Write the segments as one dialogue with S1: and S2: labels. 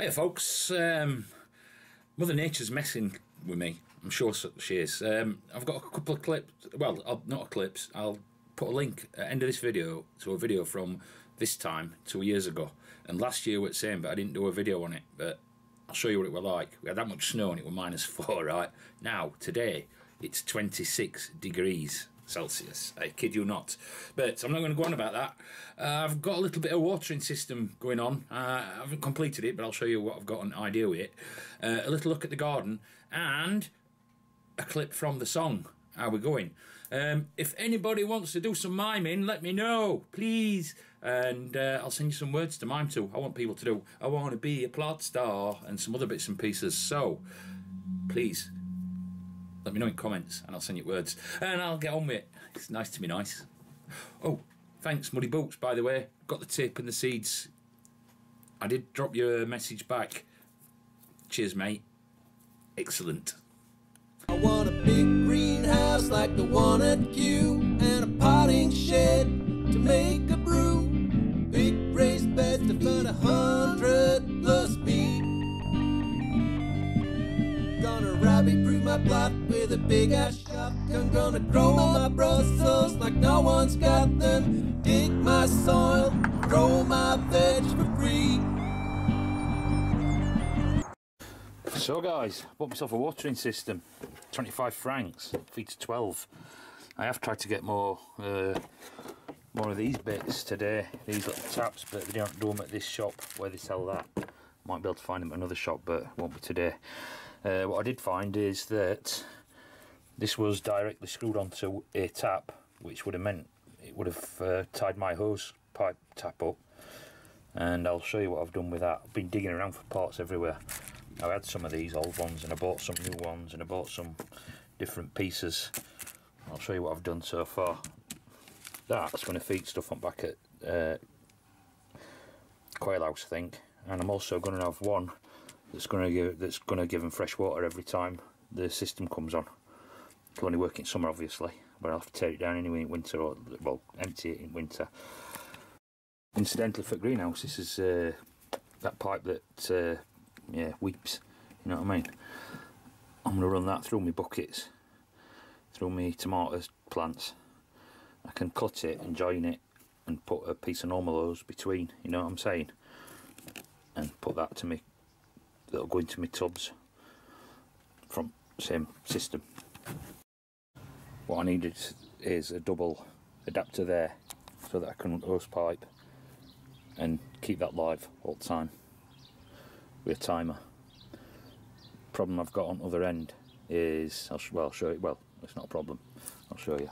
S1: Hey folks, Mother Nature's messing with me. I'm sure she is. I've got a couple of clips, well, not clips, I'll put a link at the end of this video to a video from this time 2 years ago. And last year we were the same, but I didn't do a video on it, but I'll show you what it was like. We had that much snow and it was -4, right? Now, today, it's 26 degrees Celsius. I kid you not. But I'm not going to go on about that. I've got a little bit of watering system going on. I haven't completed it, but I'll show you what I've got an idea with it. A little look at the garden and a clip from the song. How we're going. If anybody wants to do some miming, let me know, please. And I'll send you some words to mime to. I want people to do I want to be a plot star and some other bits and pieces. So, please, let me know in comments and I'll send you words. And I'll get on with it. It's nice to be nice. Oh, thanks Muddy Boots, by the way. Got the tip and the seeds. I did drop you a message back. Cheers, mate. Excellent.
S2: I want a big greenhouse like the one at Kew, and a potting shed to make a brew. Big raised beds to find 100 plus bees. Gonna rabbit-proof my plot with a big ass shotgun. Gonna grow my Brussels like no one's got them. Dig my soil, grow my veg for free.
S1: So guys, bought myself a watering system, 25 francs, feet of 12. I have tried to get more of these bits today, these little taps, but they don't do them at this shop where they sell that. Might be able to find them at another shop, but won't be today. What I did find is that this was directly screwed onto a tap, which would have meant it would have tied my hose pipe tap up. And I'll show you what I've done with that. I've been digging around for parts everywhere. I had some of these old ones and I bought some new ones and I bought some different pieces. I'll show you what I've done so far. That's going to feed stuff on back at Quail House, I think. And I'm also going to have one that's going to give them fresh water every time the system comes on. It'll only work in summer, obviously, but I'll have to tear it down anyway in winter, or well, empty it in winter. Incidentally, for greenhouse, this is that pipe that yeah, weeps, you know what I mean. I'm going to run that through my buckets, through my tomato plants. I can cut it and join it and put a piece of normal hose between, you know what I'm saying, and put that to me, that'll go into my tubs from the same system. What I needed is a double adapter there so that I can hose pipe and keep that live all the time with a timer. Problem I've got on the other end is, I'll show you, well, it's not a problem, I'll show you.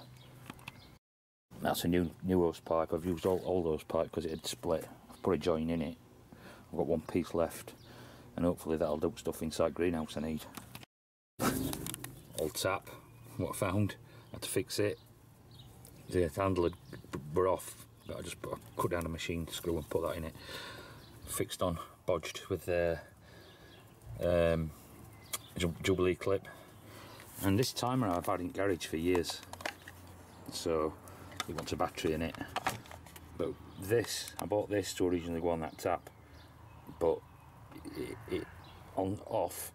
S1: That's a new hose pipe. I've used all those pipe because it had split. I've put a join in it. I've got one piece left and hopefully that'll do stuff inside greenhouse I need. Old tap, what I found, I had to fix it. The handle were off, but I just cut down a machine screw and put that in it. Fixed on, bodged with the Jubilee clip. And this timer I've had in garage for years, so it wants a battery in it. But this, I bought this to originally go on that tap, but it on off,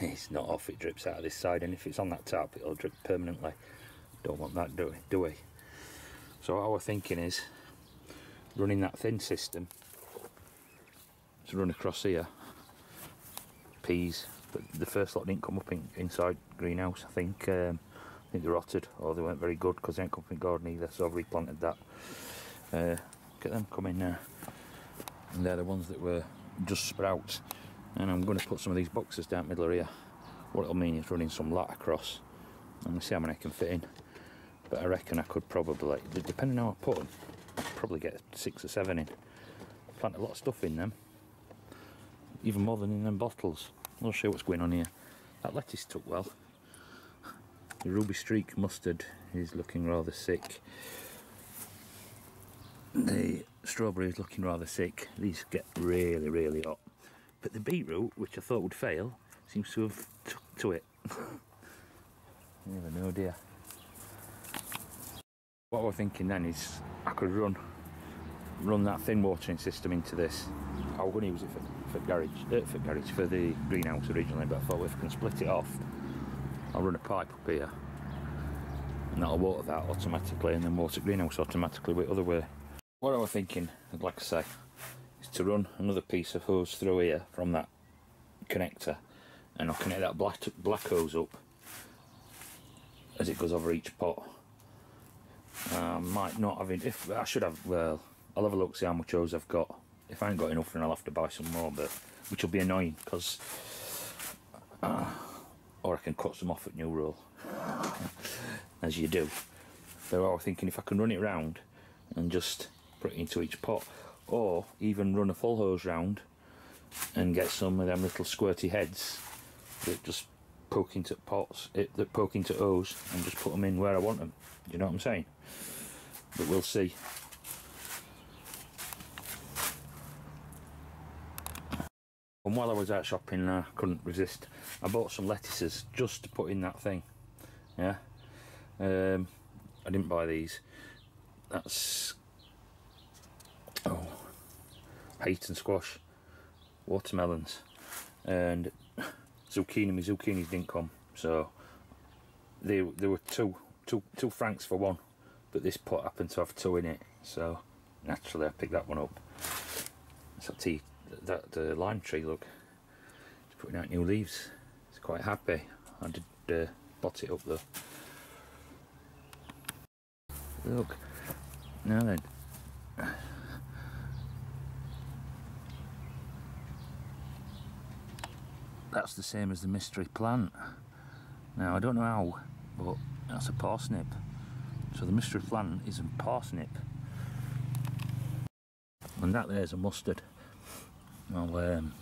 S1: it's not off, it drips out of this side, and if it's on that tap it'll drip permanently. Don't want that, do we? So what we're thinking is running that thin system to run across here. Peas, but the first lot didn't come up inside greenhouse. I think they rotted or they weren't very good because they ain't come from the garden either, so I've replanted that. Get them coming now, and they're the ones that were just sprouts. And I'm going to put some of these boxes down the middle of here. What it'll mean is running some lat across, and we'll see how many I can fit in. But I reckon I could probably, depending on how I put them, probably get 6 or 7 in. Plant a lot of stuff in them, even more than in them bottles. I'll show you what's going on here. That lettuce took well. The ruby streak mustard is looking rather sick. The strawberry is looking rather sick. These get really, really hot. But the beetroot, which I thought would fail, seems to have took to it. You never know, dear. What we're thinking then is I could run that thin watering system into this. I'm going to use it for for the greenhouse originally, but I thought, well, if I can split it off, I'll run a pipe up here and that'll water that automatically and then water greenhouse automatically with other way. What I was thinking, like I say, is to run another piece of hose through here from that connector, and I'll connect that black hose up as it goes over each pot. Might not have, if I should have, well, I'll have a look, see how much hose I've got. If I ain't got enough, then I'll have to buy some more, but which will be annoying, because or I can cut some off at new roll, as you do. So I was thinking if I can run it round and just put it into each pot, or even run a full hose round and get some of them little squirty heads that just poke into pots, that poke into hose, and just put them in where I want them. Do you know what I'm saying? But we'll see. And while I was out shopping, I couldn't resist. I bought some lettuces just to put in that thing. Yeah. I didn't buy these. That's Hayton squash, watermelons, and zucchini. My zucchinis didn't come, so they were two francs for one, but this pot happened to have two in it, so naturally I picked that one up. So the lime tree, look, it's putting out new leaves. It's quite happy. I did pot it up though. Look, now then. That's the same as the mystery plant. Now I don't know how, but that's a parsnip. So the mystery plant is a parsnip. And that there's a mustard. I'll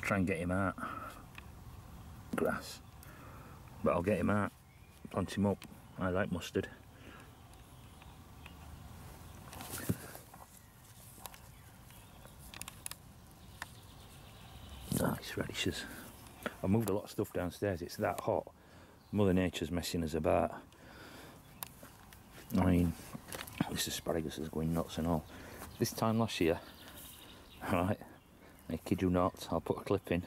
S1: try and get him out. Grass. But I'll get him out, plant him up. I like mustard. Nice radishes. I've moved a lot of stuff downstairs, it's that hot. Mother Nature's messing us about. I mean, this asparagus is going nuts and all. This time last year, alright, I kid you not, I'll put a clip in.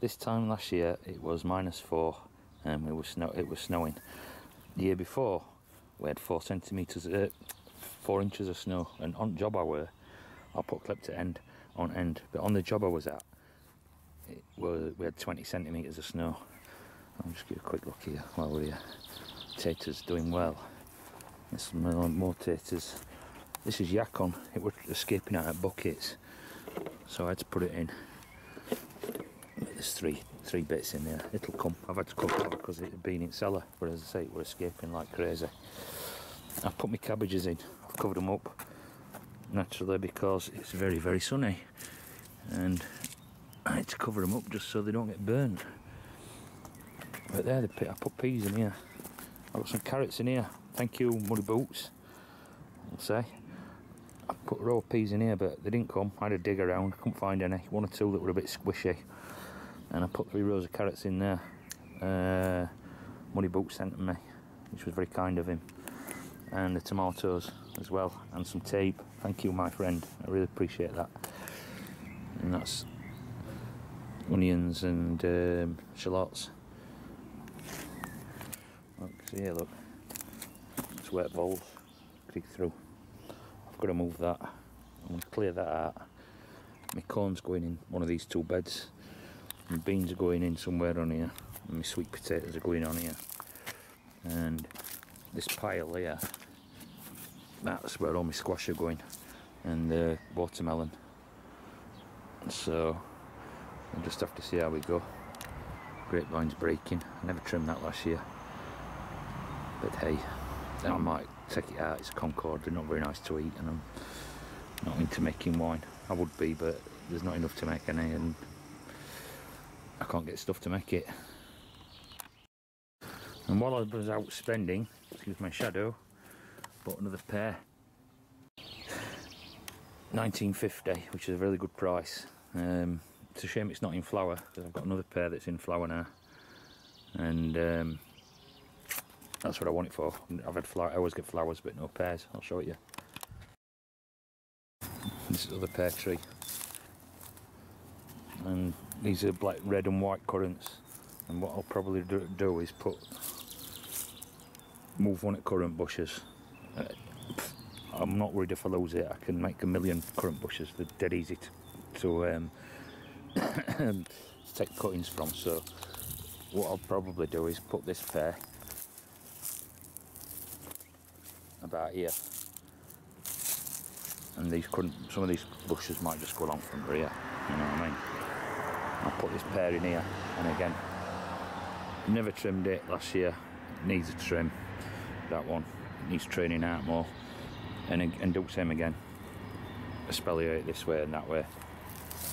S1: This time last year it was -4 and it was snowing. The year before we had 4 inches of snow, and on job I were, I'll put a clip to end, but on the job I was at, we had 20 centimetres of snow. I'll just give a quick look here while we're here. Taters doing well. There's some more taters. This is yakon. It was escaping out of buckets, so I had to put it in. There's three bits in there. It'll come. I've had to cut it out because it had been in cellar, but as I say, it was escaping like crazy. I've put my cabbages in. I've covered them up naturally because it's very, very sunny, and I had to cover them up just so they don't get burnt. But there, I put peas in here. I've got some carrots in here. Thank you, Muddy Boots, I'll say. I put a row of peas in here, but they didn't come. I had to dig around, couldn't find any. 1 or 2 that were a bit squishy. And I put 3 rows of carrots in there. Muddy Boots sent them me, which was very kind of him. And the tomatoes as well, and some tape. Thank you, my friend. I really appreciate that. And that's onions and shallots. Look, see here, look. It's wet bowls. Creep through. I've got to move that. I'm going to clear that out. My corn's going in one of these 2 beds. My beans are going in somewhere on here. And my sweet potatoes are going on here. And this pile here, that's where all my squash are going. And the watermelon. So we'll just have to see how we go. Grapevine's breaking. I never trimmed that last year. But hey, I might take it out. It's a Concord. They're not very nice to eat, and I'm not into making wine. I would be, but there's not enough to make any, and I can't get stuff to make it. And while I was out spending, excuse my shadow, bought another pair. 1950, which is a really good price. It's a shame it's not in flower, because I've got another pair that's in flower now, and that's what I want it for. I've had flower. I always get flowers, but no pears. I'll show it you. This is the other pear tree. These are like red and white currants, and what I'll probably do is move one at currant bushes. I'm not worried if I lose it. I can make a million currant bushes. They're dead easy to take cuttings from. So what I'll probably do is put this pair about here, and some of these bushes might just go along from here. You know what I mean? I'll put this pair in here, and again, never trimmed it last year. It needs a trim. That one needs training out more, and do the same again. Especially this way and that way.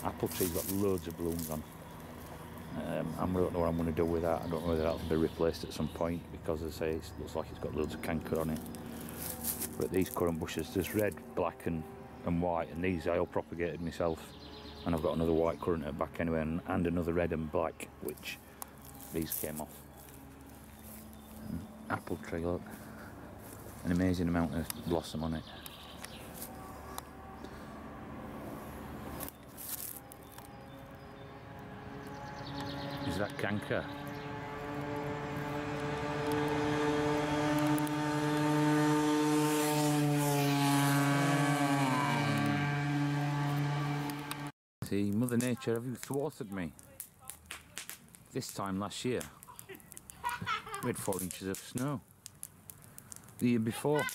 S1: Apple tree's got loads of blooms on. I don't know what I'm going to do with that. I don't know whether that'll be replaced at some point, because as I say, it looks like it's got loads of canker on it. But these currant bushes, there's red, black and white, and these I all propagated myself, and I've got another white currant at the back anyway, and another red and black, which these came off. Apple tree, look, an amazing amount of blossom on it. Is that canker? See, Mother Nature, have you thwarted me? This time last year, we had 4 inches of snow. The year before.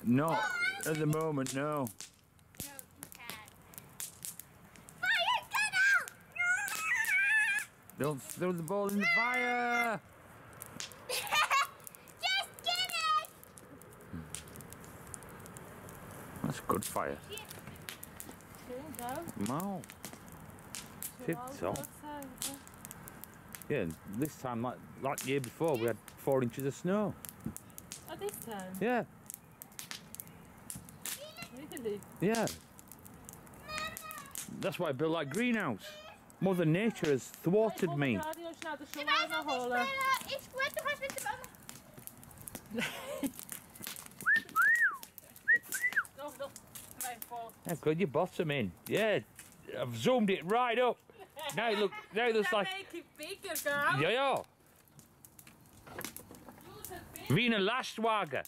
S1: Not at the moment, no. Don't throw the ball in the fire!
S3: Just get it!
S1: That's good fire. No. Tipped off. Yeah, this time, like the year before, we had 4 inches of snow.
S4: Oh, this time?
S1: Yeah.
S4: Really?
S1: Yeah. That's why I built that greenhouse. Mother Nature has thwarted me. I've got your bottom in. Yeah, I've zoomed it right up. Now it looks like.
S4: Make it bigger, girl.
S1: Ja, ja. Wie een lastwagen.